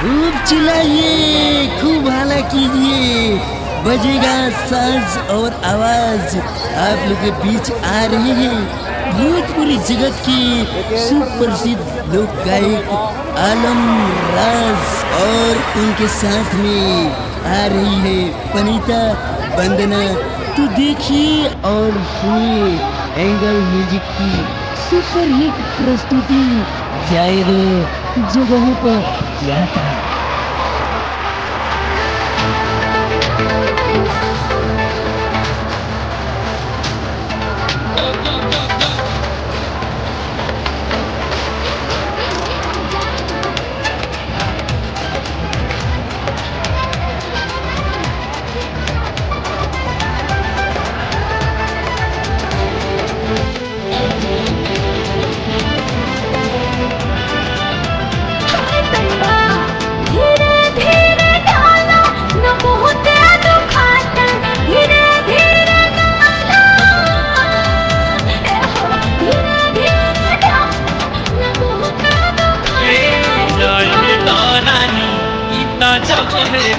खूब चिल्लाइए, खूब हाला कीजिए, बजेगा साज और आवाज आप लोग के बीच आ रहे हैं भोजपुरी जगत के सुप्रसिद्ध लोक गायक आलम राज और उनके साथ में आ रही है पनीता वंदना। तो देखिए और सुनिए एंगल म्यूजिक की सुपर हिट प्रस्तुति जाएगा जगहों पर जाता।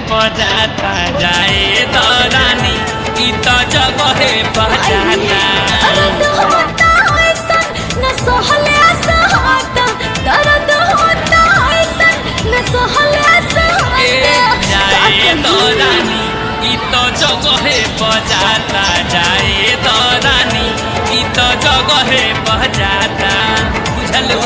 बजाता जाए तो रानी ई तो जगहे बजाता दर्द होता है सन न सहले सहता दर्द होता है सन न सहले सहता जाए तो रानी ई तो जगहे बजाता जाए तो रानी ई तो जगहे बजाता बुझलू।